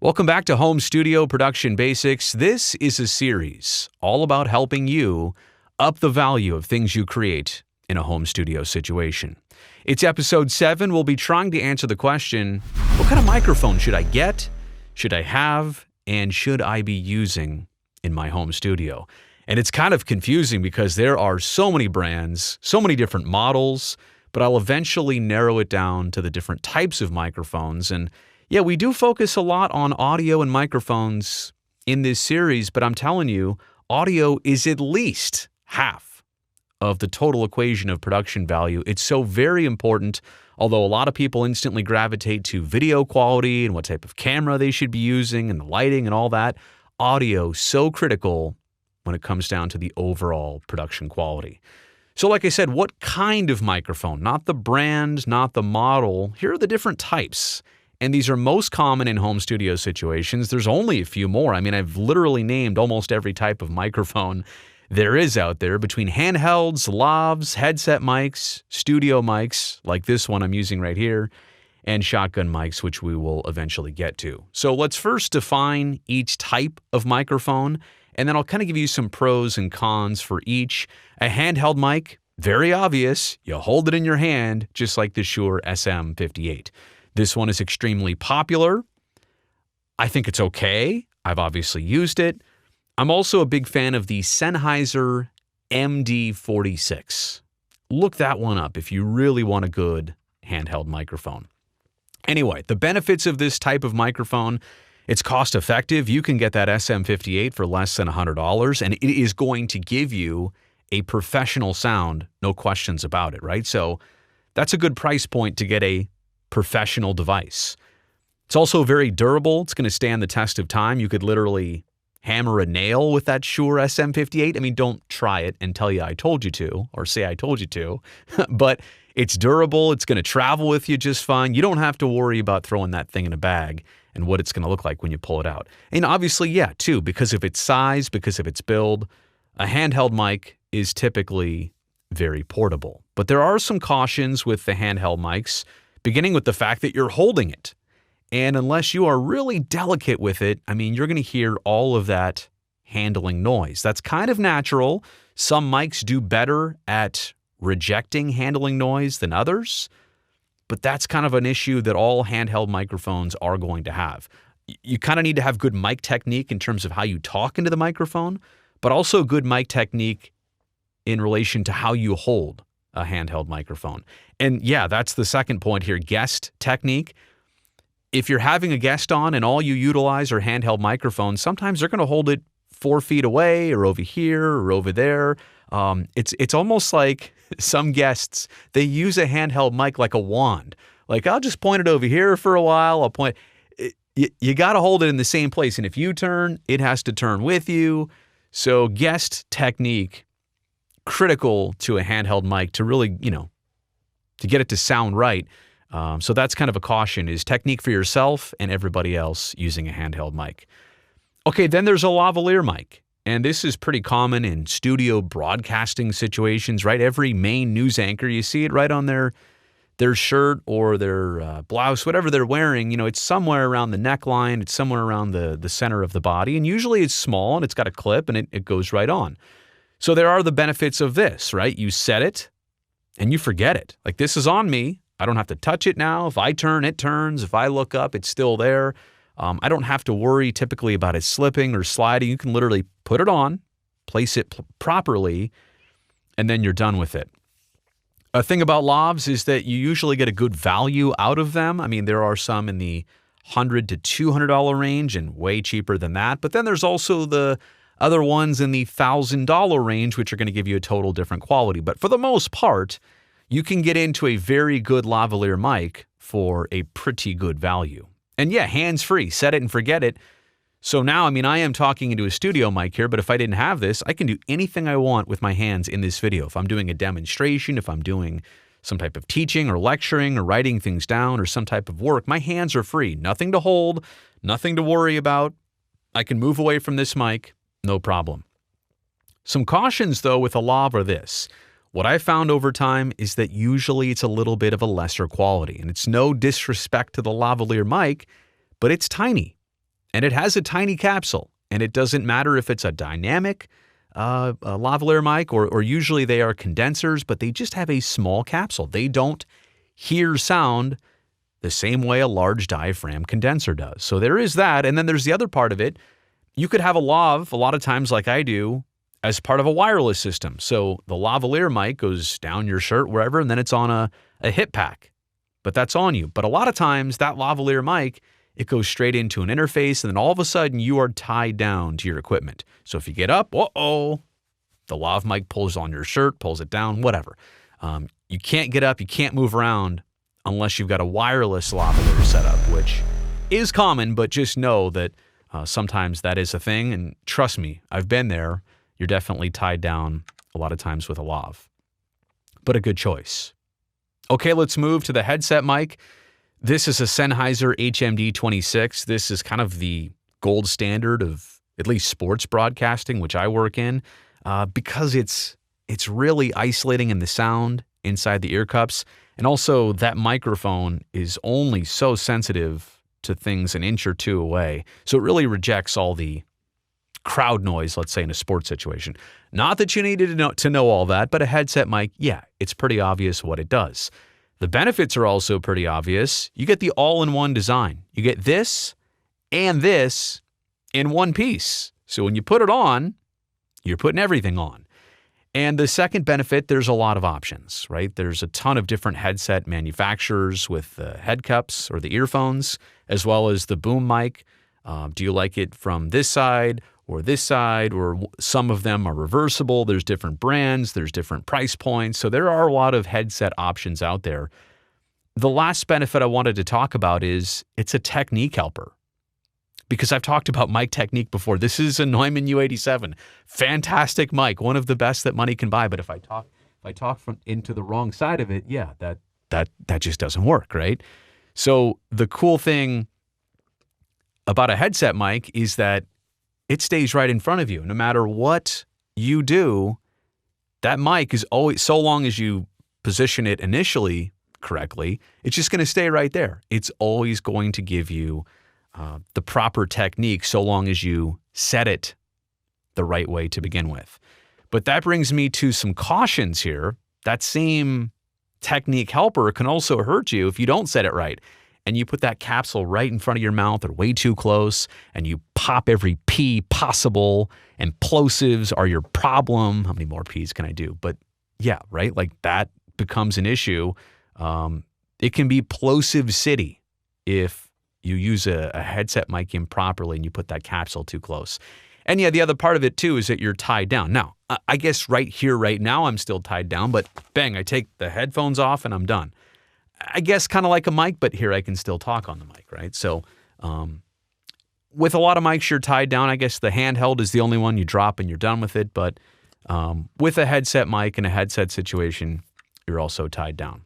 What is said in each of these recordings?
Welcome back to Home Studio Production Basics. This is a series all about helping you up the value of things you create in a home studio situation. It's episode 7. We'll be trying to answer the question, what kind of microphone should I get, should I have, and should I be using in my home studio? And it's kind of confusing because there are so many brands, so many different models, but I'll eventually narrow it down to the different types of microphones. And yeah, we do focus a lot on audio and microphones in this series, but I'm telling you, audio is at least half of the total equation of production value. It's so very important, although a lot of people instantly gravitate to video quality and what type of camera they should be using and the lighting and all that. Audio, so critical when it comes down to the overall production quality. So like I said, what kind of microphone? Not the brand, not the model. Here are the different types. And these are most common in home studio situations. There's only a few more. I mean, I've literally named almost every type of microphone there is out there, between handhelds, lavs, headset mics, studio mics, like this one I'm using right here, and shotgun mics, which we will eventually get to. So let's first define each type of microphone, and then I'll kind of give you some pros and cons for each. A handheld mic, very obvious. You hold it in your hand, just like the Shure SM58. This one is extremely popular. I think it's okay. I've obviously used it. I'm also a big fan of the Sennheiser MD46. Look that one up if you really want a good handheld microphone. Anyway, the benefits of this type of microphone, it's cost effective. You can get that SM58 for less than $100, and it is going to give you a professional sound, no questions about it, right? So that's a good price point to get a professional device. It's also very durable. It's going to stand the test of time. You could literally hammer a nail with that Shure SM58. I mean, don't try it and tell you I told you to, or say I told you to, but it's durable. It's going to travel with you just fine. You don't have to worry about throwing that thing in a bag and what it's going to look like when you pull it out. And obviously, yeah, too, because of its size, because of its build, a handheld mic is typically very portable. But there are some cautions with the handheld mics, beginning with the fact that you're holding it. And unless you are really delicate with it, I mean, you're going to hear all of that handling noise. That's kind of natural. Some mics do better at rejecting handling noise than others, but that's kind of an issue that all handheld microphones are going to have. You kind of need to have good mic technique in terms of how you talk into the microphone, but also good mic technique in relation to how you hold a handheld microphone. And yeah, that's the second point here, guest technique. If you're having a guest on and all you utilize are handheld microphones, sometimes they're going to hold it 4 feet away or over here or over there. It's almost like some guests, they use a handheld mic like a wand. Like, I'll just point it over here for a while. I'll point. You got to hold it in the same place. And if you turn, it has to turn with you. So guest technique, critical to a handheld mic to really, to get it to sound right. So that's kind of a caution, is technique for yourself and everybody else using a handheld mic. Okay, then there's a lavalier mic. And this is pretty common in studio broadcasting situations, right? Every main news anchor, you see it right on their shirt or their blouse, whatever they're wearing. It's somewhere around the neckline. It's somewhere around the center of the body. And usually it's small and it's got a clip and it goes right on. So there are the benefits of this, right? You set it and you forget it. Like, this is on me. I don't have to touch it now. If I turn, it turns. If I look up, it's still there. I don't have to worry typically about it slipping or sliding. You can literally put it on, place it properly, and then you're done with it. A thing about lavs is that you usually get a good value out of them. I mean, there are some in the $100 to $200 range and way cheaper than that. But then there's also the other ones in the $1,000 range, which are going to give you a total different quality. But for the most part, you can get into a very good lavalier mic for a pretty good value. And yeah, hands-free, set it and forget it. So now, I am talking into a studio mic here, but if I didn't have this, I can do anything I want with my hands in this video. If I'm doing a demonstration, if I'm doing some type of teaching or lecturing or writing things down or some type of work, my hands are free. Nothing to hold, nothing to worry about. I can move away from this mic, no problem. Some cautions, though, with a lav are this. What I found over time is that usually it's a little bit of a lesser quality, and it's no disrespect to the lavalier mic, but it's tiny. And it has a tiny capsule, and it doesn't matter if it's a dynamic a lavalier mic or usually they are condensers, but they just have a small capsule. They don't hear sound the same way a large diaphragm condenser does. So there is that. And then there's the other part of it. You could have a lav, a lot of times like I do, as part of a wireless system. So the lavalier mic goes down your shirt, wherever, and then it's on a hip pack. But that's on you. But a lot of times that lavalier mic, it goes straight into an interface, and then all of a sudden you are tied down to your equipment. So if you get up, the lav mic pulls on your shirt, pulls it down, whatever. You can't get up, you can't move around unless you've got a wireless lavalier setup, which is common, but just know that sometimes that is a thing. And trust me, I've been there. You're definitely tied down a lot of times with a lav, but a good choice. Okay, let's move to the headset mic. This is a Sennheiser HMD26. This is kind of the gold standard of at least sports broadcasting, which I work in, because it's really isolating in the sound inside the ear cups. And also that microphone is only so sensitive to things an inch or two away. So it really rejects all the crowd noise, let's say, in a sports situation. Not that you needed to know all that, but a headset mic, yeah, it's pretty obvious what it does. The benefits are also pretty obvious. You get the all-in-one design. You get this and this in one piece. So when you put it on, you're putting everything on. And the second benefit, there's a lot of options, right? There's a ton of different headset manufacturers with the head cups or the earphones, as well as the boom mic. Do you like it from this side, or some of them are reversible? There's different brands, there's different price points. So there are a lot of headset options out there. The last benefit I wanted to talk about is it's a technique helper. Because I've talked about mic technique before. This is a Neumann U87. Fantastic mic, one of the best that money can buy. But if I talk from into the wrong side of it, yeah, that just doesn't work, right? So the cool thing about a headset mic is that it stays right in front of you. No matter what you do, that mic is always, so long as you position it initially correctly, it's just going to stay right there. It's always going to give you the proper technique so long as you set it the right way to begin with. But that brings me to some cautions here. That same technique helper can also hurt you if you don't set it right. And you put that capsule right in front of your mouth or way too close, and you pop every P possible, and plosives are your problem. How many more Ps can I do? But yeah, right? Like that becomes an issue. It can be plosive city if you use a headset mic improperly and you put that capsule too close. And yeah, the other part of it too is that you're tied down. Now, I guess right here, right now, I'm still tied down, but bang, I take the headphones off and I'm done. I guess kind of like a mic, but here I can still talk on the mic, right? So with a lot of mics, you're tied down. I guess the Handheld is the only one you drop and you're done with it. But with a headset mic and a headset situation, you're also tied down.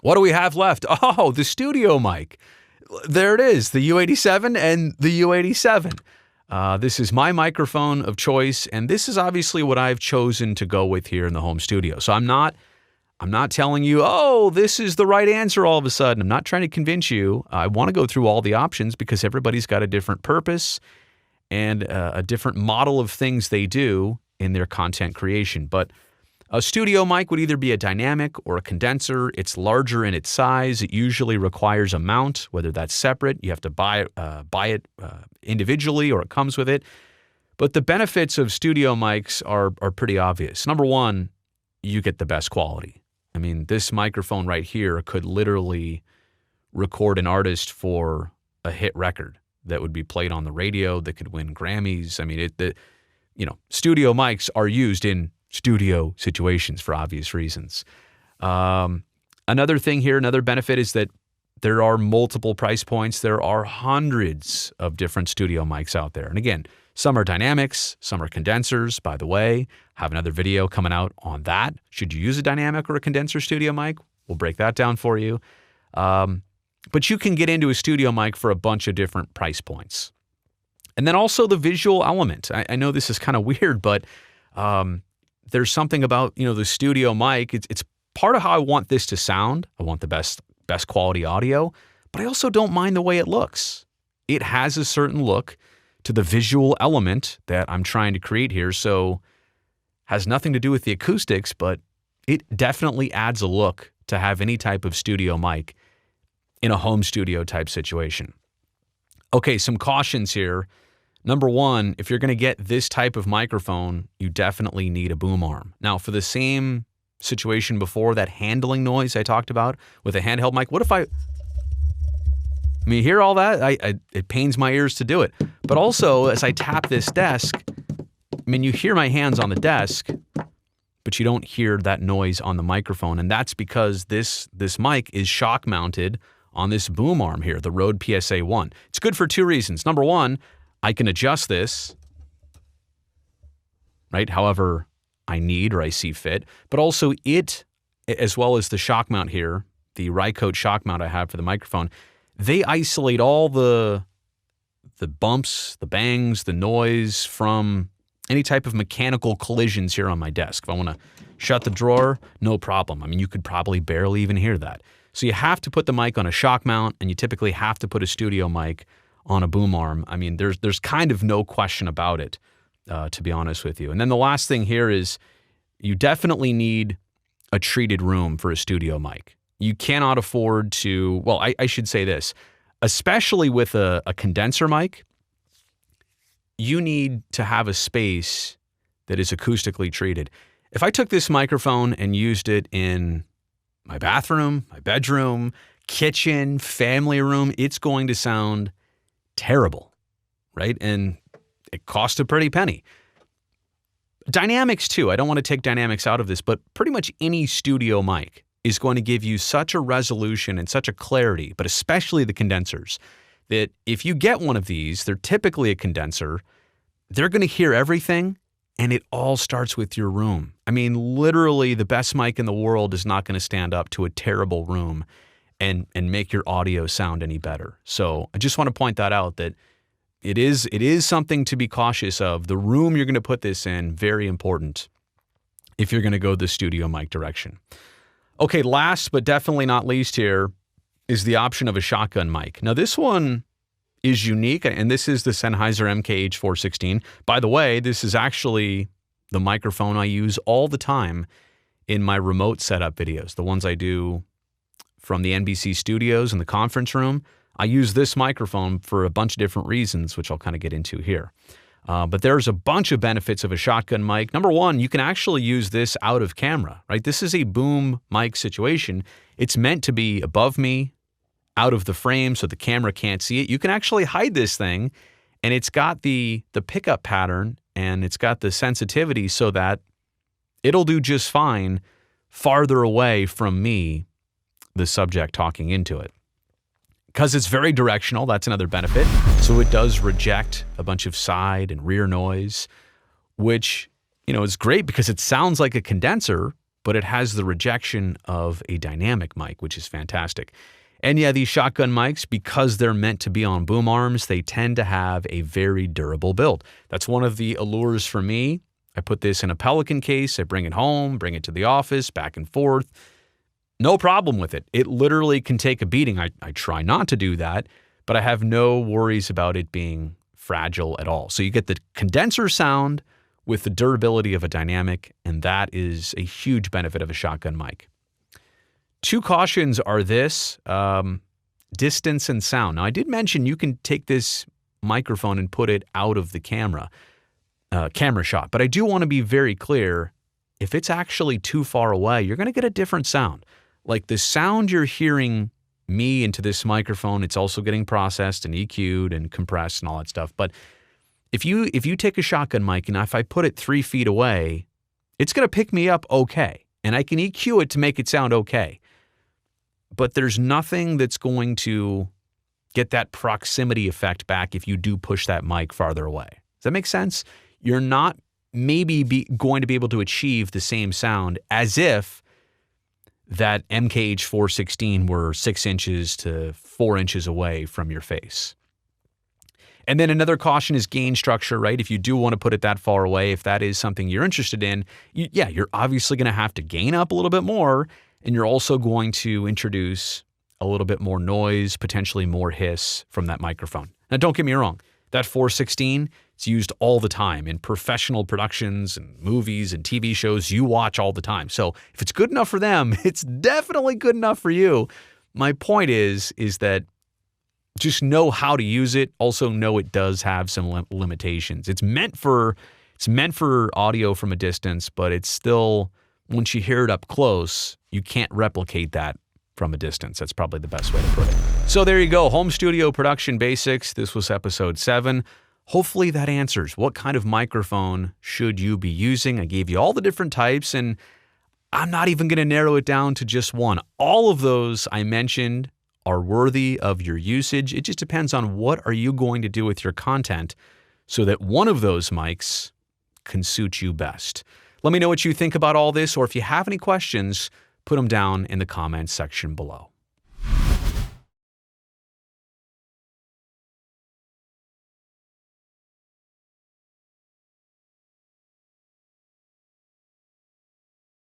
What do we have left? Oh, the studio mic. There it is, the U87 and the U87. This is my microphone of choice, and this is obviously what I've chosen to go with here in the home studio. So I'm not telling you, oh, this is the right answer all of a sudden. I'm not trying to convince you. I want to go through all the options because everybody's got a different purpose and a different model of things they do in their content creation. But a studio mic would either be a dynamic or a condenser. It's larger in its size. It usually requires a mount, whether that's separate. You have to buy it individually or it comes with it. But the benefits of studio mics are pretty obvious. Number one, you get the best quality. I mean, this microphone right here could literally record an artist for a hit record that would be played on the radio, that could win Grammys. I mean, studio mics are used in studio situations for obvious reasons. Another thing here, another benefit is that there are multiple price points. There are hundreds of different studio mics out there. And again, some are dynamics, some are condensers. By the way, have another video coming out on that. Should you use a dynamic or a condenser studio mic? We'll break that down for you. But you can get into a studio mic for a bunch of different price points. And then also the visual element. I know this is kind of weird, but there's something about, the studio mic. It's part of how I want this to sound. I want the best quality audio, but I also don't mind the way it looks. it has a certain look to the visual element that I'm trying to create here. So has nothing to do with the acoustics, but it definitely adds a look to have any type of studio mic in a home studio type situation. Okay, some cautions here. Number one, if you're going to get this type of microphone, you definitely need a boom arm. Now, for the same situation before, that handling noise I talked about with a handheld mic, what if I mean, you hear all that? It pains my ears to do it. But also, as I tap this desk, I mean, you hear my hands on the desk, but you don't hear that noise on the microphone. And that's because this mic is shock mounted on this boom arm here, the Rode PSA-1. It's good for two reasons. Number one, I can adjust this, right, however I need or I see fit. But also it, as well as the shock mount here, the Rycote shock mount I have for the microphone, they isolate all the bumps, the bangs, the noise from any type of mechanical collisions here on my desk. If I want to shut the drawer, no problem. I mean, you could probably barely even hear that. So you have to put the mic on a shock mount, and you typically have to put a studio mic on a boom arm. I mean, there's kind of no question about it, to be honest with you. And then the last thing here is you definitely need a treated room for a studio mic. You cannot afford to, well, I should say this, especially with a condenser mic, you need to have a space that is acoustically treated. If I took this microphone and used it in my bathroom, my bedroom, kitchen, family room, it's going to sound terrible, right? And it costs a pretty penny. Dynamics too. I don't want to take dynamics out of this, but pretty much any studio mic is going to give you such a resolution and such a clarity, but especially the condensers, that if you get one of these, they're typically a condenser, they're going to hear everything, and it all starts with your room. I mean, literally the best mic in the world is not going to stand up to a terrible room and make your audio sound any better. So I just want to point that out, that it is something to be cautious of. The room you're going to put this in, very important if you're going to go the studio mic direction. Okay, last but definitely not least here is the option of a shotgun mic. Now this one is unique, and this is the Sennheiser MKH416. By the way, this is actually the microphone I use all the time in my remote setup videos, the ones I do from the NBC studios in the conference room. I use this microphone for a bunch of different reasons, which I'll kind of get into here. But there's a bunch of benefits of a shotgun mic. Number one, you can actually use this out of camera, right? This is a boom mic situation. It's meant to be above me, out of the frame, so the camera can't see it. You can actually hide this thing, and it's got the pickup pattern, and it's got the sensitivity so that it'll do just fine farther away from me, the subject talking into it. Because it's very directional, that's another benefit. So it does reject a bunch of side and rear noise, which, is great because it sounds like a condenser, but it has the rejection of a dynamic mic, which is fantastic. And yeah, these shotgun mics, because they're meant to be on boom arms, they tend to have a very durable build. That's one of the allures for me. I put this in a Pelican case, I bring it home, bring it to the office, back and forth. No problem with it. It literally can take a beating. I try not to do that, but I have no worries about it being fragile at all. So you get the condenser sound with the durability of a dynamic, and that is a huge benefit of a shotgun mic. Two cautions are this, distance and sound. Now, I did mention you can take this microphone and put it out of the camera shot, but I do want to be very clear. If it's actually too far away, you're going to get a different sound. Like the sound you're hearing me into this microphone, it's also getting processed and EQ'd and compressed and all that stuff. But if you take a shotgun mic and if I put it 3 feet away, it's going to pick me up okay. And I can EQ it to make it sound okay. But there's nothing that's going to get that proximity effect back if you do push that mic farther away. Does that make sense? You're not going to be able to achieve the same sound as if that MKH416 were 6 inches to 4 inches away from your face. And then another caution is gain structure, right? If you do want to put it that far away, if that is something you're interested in, you're obviously going to have to gain up a little bit more, and you're also going to introduce a little bit more noise, potentially more hiss from that microphone. Now, don't get me wrong. That 416, it's used all the time in professional productions and movies and TV shows you watch all the time. So if it's good enough for them, it's definitely good enough for you. My point is that just know how to use it. Also know it does have some limitations. It's meant for audio from a distance, but it's still, once you hear it up close, you can't replicate that from a distance. That's probably the best way to put it. So there you go, home studio production basics. This was episode 7. Hopefully that answers what kind of microphone should you be using. I gave you all the different types, and I'm not even going to narrow it down to just one. All of those I mentioned are worthy of your usage. It just depends on what are you going to do with your content so that one of those mics can suit you best. Let me know what you think about all this, or if you have any questions, put them down in the comments section below.